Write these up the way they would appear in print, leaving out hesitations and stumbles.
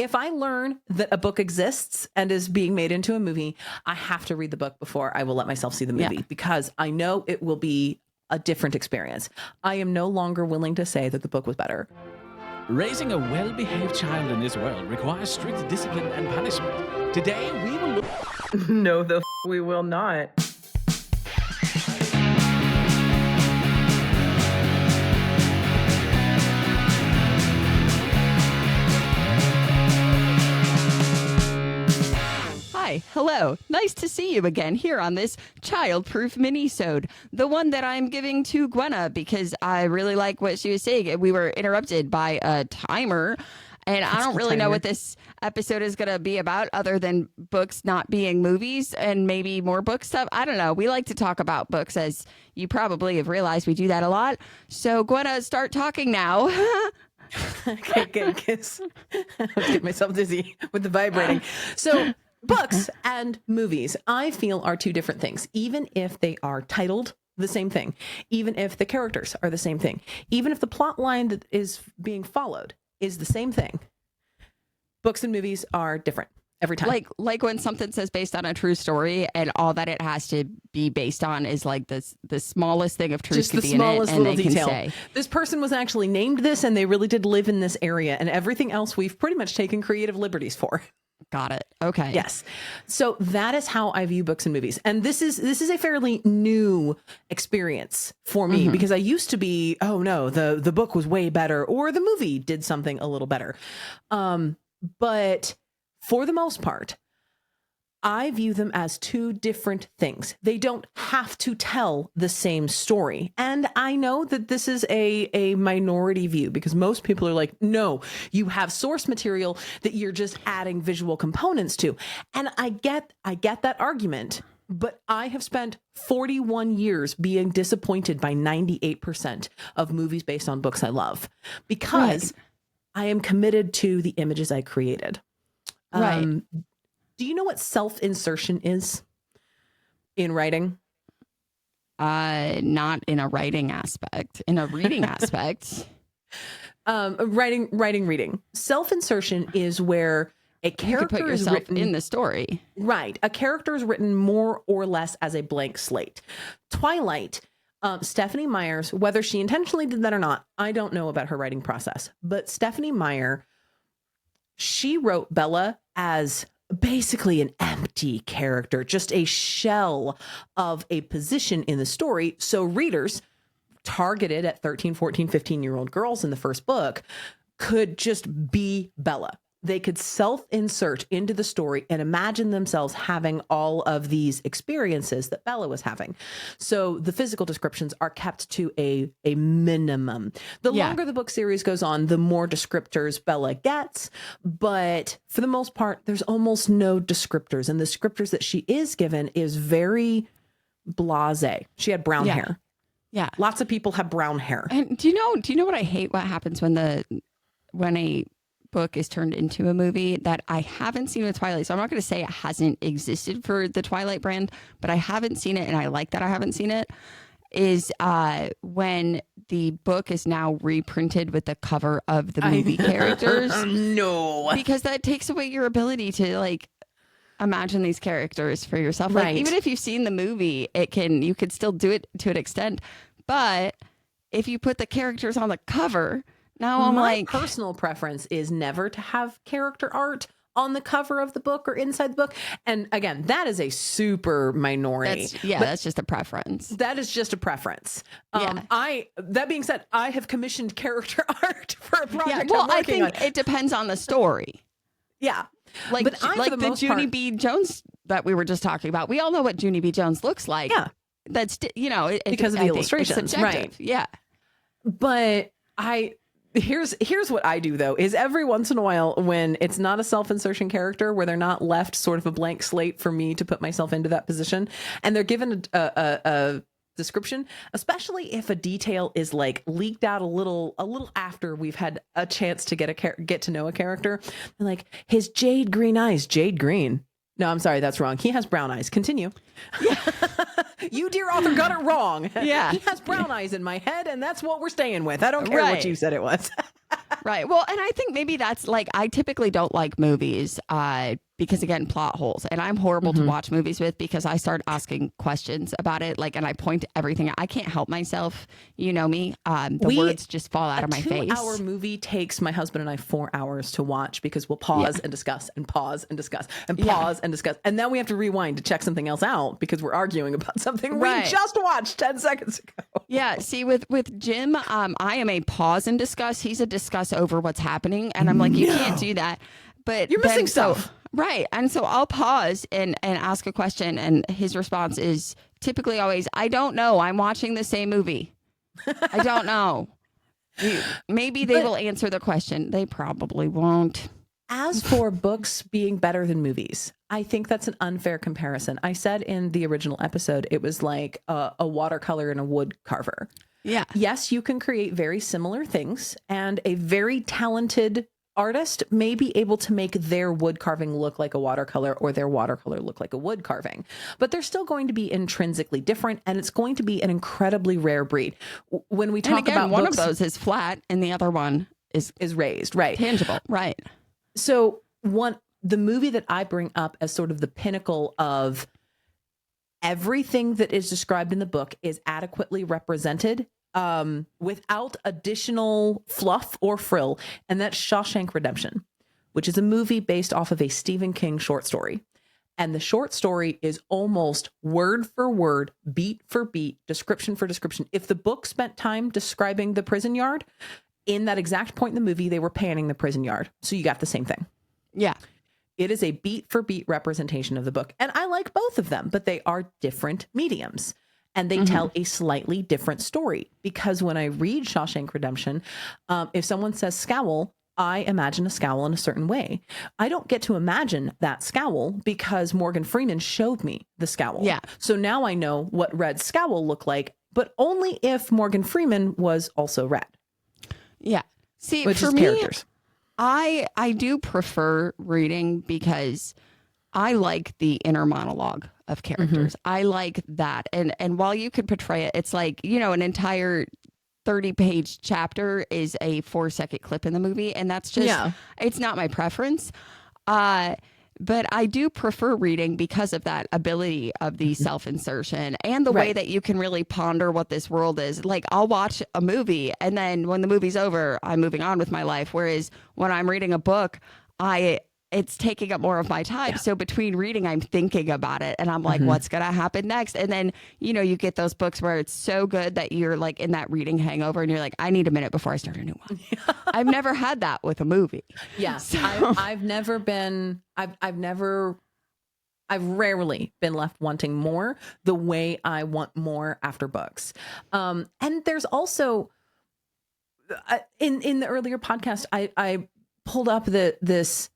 if I learn that a book exists and is being made into a movie, I have to read the book before I will let myself see the movie because I know it will be a different experience. I am no longer willing to say that the book was better. Raising a well-behaved child in this world requires strict discipline and punishment. Today, we will look... No, we will not. Hi, hello. Nice to see you again here on this Childproof Minisode, the one that I'm giving to Gwenna because I really like what she was saying. We were interrupted by a timer, and I don't really know what this episode is going to be about other than books not being movies and maybe more book stuff. I don't know. We like to talk about books, as you probably have realized we do that a lot. So, Gwenna, start talking now. Okay, because I was getting myself dizzy with the vibrating. So... Books and movies, I feel, are two different things, even if they are titled the same thing, even if the characters are the same thing, even if the plot line that is being followed is the same thing. Books and movies are different every time. Like when something says based on a true story and all that it has to be based on is like the smallest thing of truth just could the be in it, smallest and little they detail. can say this person was actually named this and they really did live in this area, and everything else we've pretty much taken creative liberties for. Got it. Okay. Yes. So that is how I view books and movies. And this is a fairly new experience for me because I used to be, oh no, the book was way better or the movie did something a little better. But for the most part, I view them as two different things. They don't have to tell the same story. And I know that this is a minority view because most people are like, no, you have source material that you're just adding visual components to. And I get that argument, but I have spent 41 years being disappointed by 98% of movies based on books I love because I am committed to the images I created. Right. Do you know what self-insertion is in writing? Not in a writing aspect, in a reading aspect. Reading. Self-insertion is where a character you could put is yourself written in the story. Right. A character is written more or less as a blank slate. Twilight, Stephanie Meyer's, whether she intentionally did that or not, I don't know about her writing process. But Stephanie Meyer, she wrote Bella as basically an empty character, just a shell of a position in the story. So readers targeted at 13, 14, 15-year-old girls in the first book could just be Bella. They could self-insert into the story and imagine themselves having all of these experiences that Bella was having. So the physical descriptions are kept to a minimum. The longer the book series goes on, the more descriptors Bella gets. But for the most part, there's almost no descriptors. And the descriptors that she is given is very blasé. She had brown hair. Yeah. Lots of people have brown hair. And do you know what I hate? What happens when a book is turned into a movie that I haven't seen with Twilight. So I'm not going to say it hasn't existed for the Twilight brand, but I haven't seen it, and I like that I haven't seen it, is when the book is now reprinted with the cover of the movie characters. No. Because that takes away your ability to like imagine these characters for yourself. Like, even if you've seen the movie, you could still do it to an extent. But if you put the characters on the cover, now my personal preference is never to have character art on the cover of the book or inside the book. And again, that is a super minority. That's just a preference. That is just a preference. That being said, I have commissioned character art for a project I'm working on. I think it depends on the story. Yeah. Like the Junie B. Jones that we were just talking about. We all know what Junie B. Jones looks like. Yeah. That's, because of the illustrations. Right. Yeah. But here's what I do though, is every once in a while when it's not a self-insertion character, where they're not left sort of a blank slate for me to put myself into that position, and they're given a description, especially if a detail is like leaked out a little after we've had a chance to get to know a character. They're like, his jade green eyes. Jade green. No, I'm sorry, that's wrong. He has brown eyes. Continue. Yeah. You, dear author, got it wrong. Yeah. He has brown eyes in my head, and that's what we're staying with. I don't care what you said it was. Right. Well, and I think maybe that's like, I typically don't like movies because, again, plot holes. And I'm horrible to watch movies with because I start asking questions about it. Like, and I point to everything. I can't help myself. You know me. The words just fall out of my face. A 2-hour movie takes my husband and I 4 hours to watch because we'll pause and discuss and pause and discuss and pause and discuss. And then we have to rewind to check something else out because we're arguing about something we just watched 10 seconds ago. Yeah. See, with Jim, I am a pause and discuss. He's a discuss over what's happening. And I'm like, you can't do that. But you're missing stuff. Right. And so I'll pause and ask a question. And his response is typically always, I don't know. I'm watching the same movie. I don't know. Maybe they will answer the question. They probably won't. As for books being better than movies, I think that's an unfair comparison. I said in the original episode, it was like a watercolor and a wood carver. Yeah. Yes, you can create very similar things, and a very talented artist may be able to make their wood carving look like a watercolor or their watercolor look like a wood carving, but they're still going to be intrinsically different, and it's going to be an incredibly rare breed. When we talk about one books, of those is flat and the other one is raised, right? Tangible, right? So the movie that I bring up as sort of the pinnacle of everything that is described in the book is adequately represented without additional fluff or frill. And that's Shawshank Redemption, which is a movie based off of a Stephen King short story. And the short story is almost word for word, beat for beat, description for description. If the book spent time describing the prison yard, in that exact point in the movie, they were panning the prison yard. So you got the same thing. Yeah. It is a beat for beat representation of the book. And I like both of them, but they are different mediums. And they tell a slightly different story. Because when I read Shawshank Redemption, if someone says scowl, I imagine a scowl in a certain way. I don't get to imagine that scowl because Morgan Freeman showed me the scowl. Yeah. So now I know what red scowl looked like, but only if Morgan Freeman was also red. Yeah. See, which for is me, characters. I do prefer reading because I like the inner monologue of characters. I like that. And while you could portray it, it's like, you know, an entire 30-page chapter is a 4-second clip in the movie. And that's just, it's not my preference. But I do prefer reading because of that ability of the self-insertion and the way that you can really ponder what this world is. Like, I'll watch a movie and then when the movie's over, I'm moving on with my life. Whereas when I'm reading a book, it's taking up more of my time. So between reading, I'm thinking about it and I'm like, what's going to happen next? And then, you know, you get those books where it's so good that you're like in that reading hangover and you're like, I need a minute before I start a new one. I've never had that with a movie. Yeah. So. I've rarely been left wanting more the way I want more after books. And there's also in the earlier podcast, I pulled up this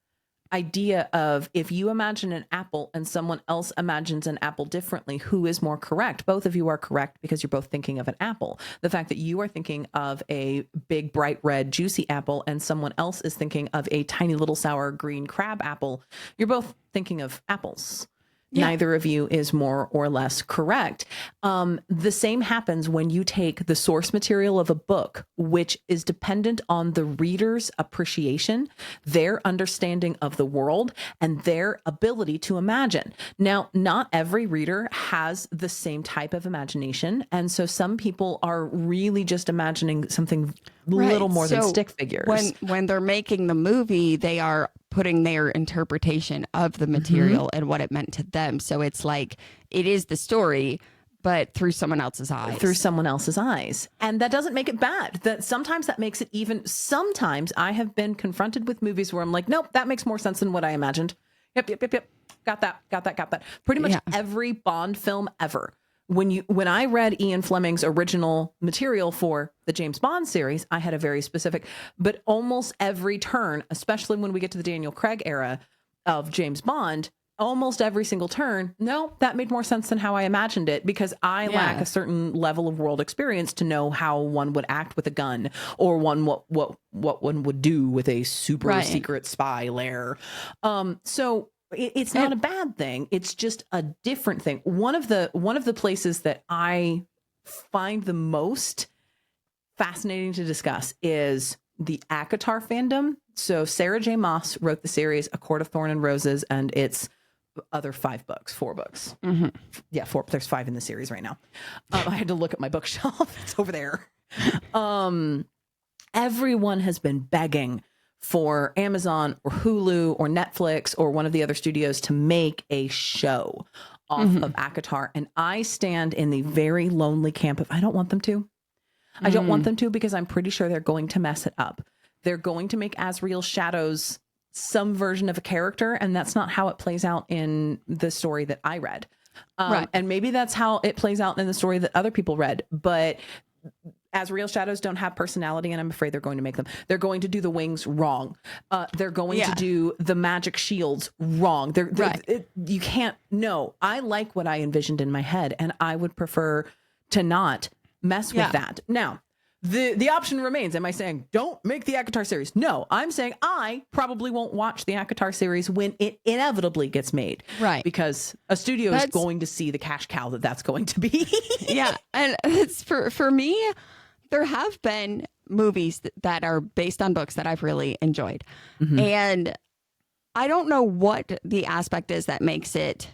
idea of if you imagine an apple and someone else imagines an apple differently, who is more correct? Both of you are correct because you're both thinking of an apple. The fact that you are thinking of a big, bright red, juicy apple and someone else is thinking of a tiny little sour green crab apple, you're both thinking of apples. Yeah. Neither of you is more or less correct. The same happens when you take the source material of a book, which is dependent on the reader's appreciation, their understanding of the world, and their ability to imagine. Now, not every reader has the same type of imagination. And so some people are really just imagining something little more than stick figures. When they're making the movie, they are putting their interpretation of the material and what it meant to them. So it's like, it is the story, but through someone else's eyes. Through someone else's eyes. And that doesn't make it bad. Sometimes that makes it even, sometimes I have been confronted with movies where I'm like, nope, that makes more sense than what I imagined. Yep. Got that. Pretty much every Bond film ever. When I read Ian Fleming's original material for the James Bond series, I had a very specific, but almost every turn, especially when we get to the Daniel Craig era of James Bond, almost every single turn, no, that made more sense than how I imagined it because I lack a certain level of world experience to know how one would act with a gun or what one would do with a super secret spy lair. So it's not a bad thing. It's just a different thing. One of the places that I find the most fascinating to discuss is the ACOTAR fandom. So Sarah J. Maas wrote the series A Court of Thorn and Roses, and it's other 4 books. Yeah, 4. There's 5 in the series right now. I had to look at my bookshelf. It's over there. Everyone has been begging for Amazon or Hulu or Netflix or one of the other studios to make a show off of ACOTAR. And I stand in the very lonely camp of I don't want them to. I don't want them to because I'm pretty sure they're going to mess it up. They're going to make Asriel Shadows some version of a character, and that's not how it plays out in the story that I read. Right. And maybe that's how it plays out in the story that other people read. But Asriel Shadows don't have personality, and I'm afraid they're going to make them. They're going to do the wings wrong. They're going to do the magic shields wrong. You can't. No, I like what I envisioned in my head, and I would prefer to not mess with that. Now, the option remains. Am I saying don't make the ACOTAR series? No, I'm saying I probably won't watch the ACOTAR series when it inevitably gets made. Right. Because a studio is going to see the cash cow that's going to be. Yeah. And it's for me, there have been movies that are based on books that I've really enjoyed. And I don't know what the aspect is that makes it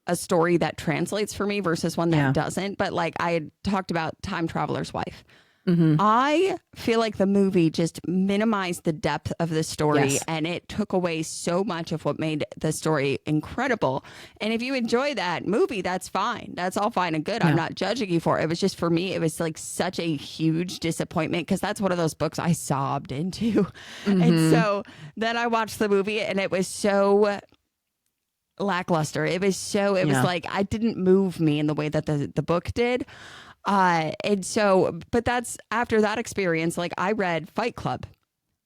a story that translates for me versus one that doesn't. But like I had talked about Time Traveler's Wife. I feel like the movie just minimized the depth of the story and it took away so much of what made the story incredible. And if you enjoy that movie, that's fine. That's all fine and good. I'm not judging you for it. It was just for me, it was like such a huge disappointment because that's one of those books I sobbed into. And so then I watched the movie and it was so lackluster. It was like I didn't move me in the way that the book did. And so, but that's after that experience, like I read Fight Club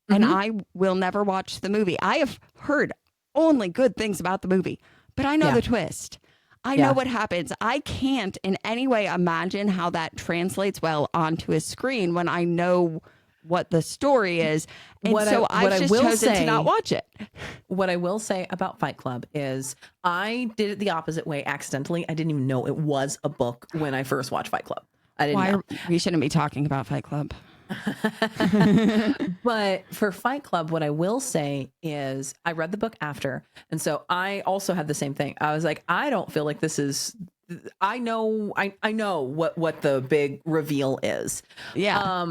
and I will never watch the movie. I have heard only good things about the movie, but I know the twist. I know what happens. I can't in any way imagine how that translates well onto a screen when I know what the story is. And I've just chosen to not watch it. What I will say about Fight Club is I did it the opposite way accidentally. I didn't even know it was a book when I first watched Fight Club. I didn't know. We shouldn't be talking about Fight Club. But for Fight Club, what I will say is I read the book after. And so I also had the same thing. I was like, I don't feel like this is, I know what the big reveal is. Yeah.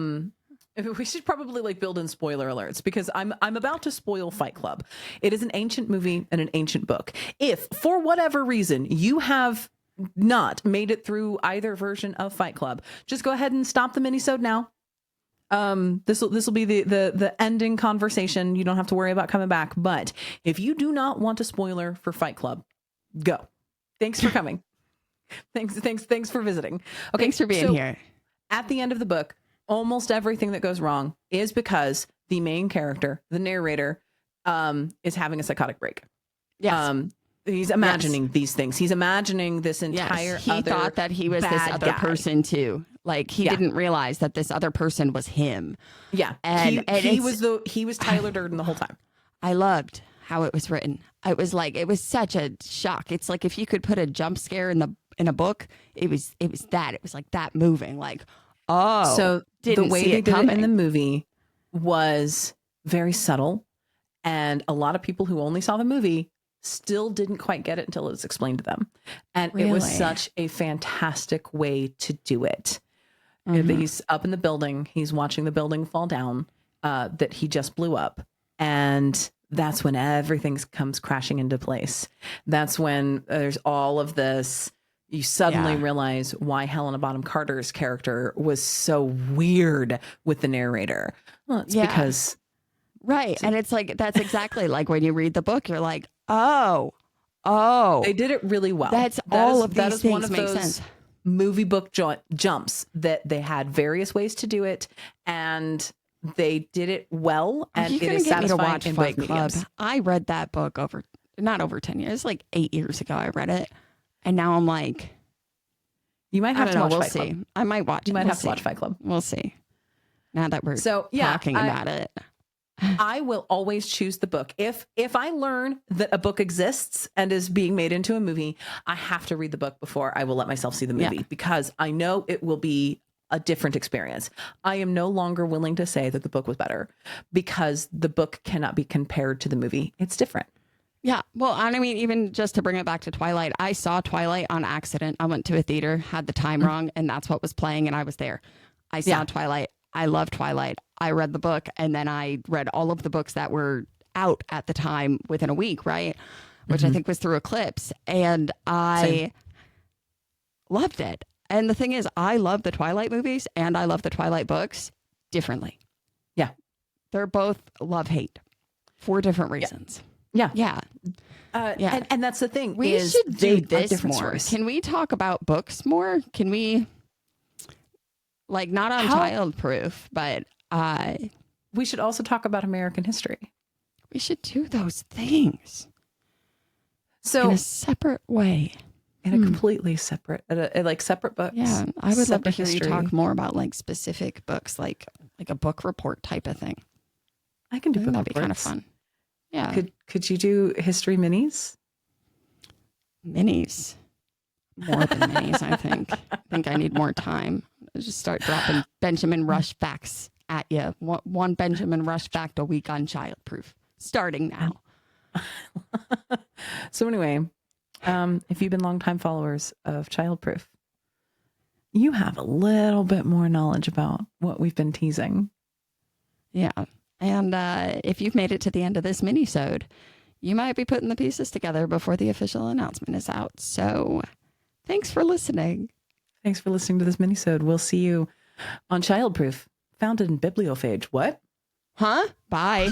We should probably like build in spoiler alerts because I'm about to spoil Fight Club. It is an ancient movie and an ancient book. If for whatever reason you have not made it through either version of Fight Club, just go ahead and stop the minisode now. This will be the ending conversation. You don't have to worry about coming back. But if you do not want a spoiler for Fight Club, go. Thanks for coming. Thanks for visiting. Okay, thanks for being here. At the end of the book, almost everything that goes wrong is because the main character, the narrator, is having a psychotic break. Yes. He's imagining these things. He's imagining this entire He thought that he was this other person too. Like he didn't realize that this other person was him. Yeah. And he was Tyler Durden the whole time. I loved how it was written. It was such a shock. It's like if you could put a jump scare in a book, it was that. It was like that moving, like, oh, so the way they did it in the movie was very subtle, and a lot of people who only saw the movie still didn't quite get it until it was explained to them. And it was such a fantastic way to do it. He's up in the building, he's watching the building fall down that he just blew up, and that's when everything comes crashing into place. That's when there's all of this. You suddenly realize why Helena Bonham Carter's character was so weird with the narrator. Well, it's because... Right. And it's like, that's exactly like when you read the book, you're like, oh. They did it really well. That is one of those sense. Movie book jumps that they had various ways to do it, and they did it well. And it is satisfying in both mediums. I read that book not over 10 years, like 8 years ago I read it. And now I'm like, you might have to watch Fight Club. We'll see. I might watch. You might have to watch Fight Club. We'll see. Now that we're talking about it, I will always choose the book. If I learn that a book exists and is being made into a movie, I have to read the book before I will let myself see the movie because I know it will be a different experience. I am no longer willing to say that the book was better because the book cannot be compared to the movie. It's different. Yeah. Well, and I mean, even just to bring it back to Twilight, I saw Twilight on accident. I went to a theater, had the time wrong, and that's what was playing, and I was there. I saw Twilight. I love Twilight. I read the book, and then I read all of the books that were out at the time within a week, right? Which I think was through Eclipse. And I loved it. And the thing is, I love the Twilight movies and I love the Twilight books differently. Yeah. They're both love-hate for different reasons. Yeah. Yeah. And that's the thing. We is should they do are this different more. stories. Can we talk about books more? Can we, like, not on Childproof, but we should also talk about American history. we should do those things So in a separate way. in a completely separate, like separate books. Yeah, I would love to separate hear history. you talk more about like specific books, like a book report type of thing. I can do I think book that'd be kind of reports. fun. Yeah, Could you do history minis? minis. More than minis, I think. I think I need more time. I'll just start dropping Benjamin Rush facts at you. One Benjamin Rush fact a week on Childproof, starting now. So anyway, if you've been longtime followers of Childproof, you have a little bit more knowledge about what we've been teasing. Yeah. And if you've made it to the end of this minisode, you might be putting the pieces together before the official announcement is out. So thanks for listening. Thanks for listening to this minisode. We'll see you on Childproof, founded in Bibliophage. What? Huh? Bye.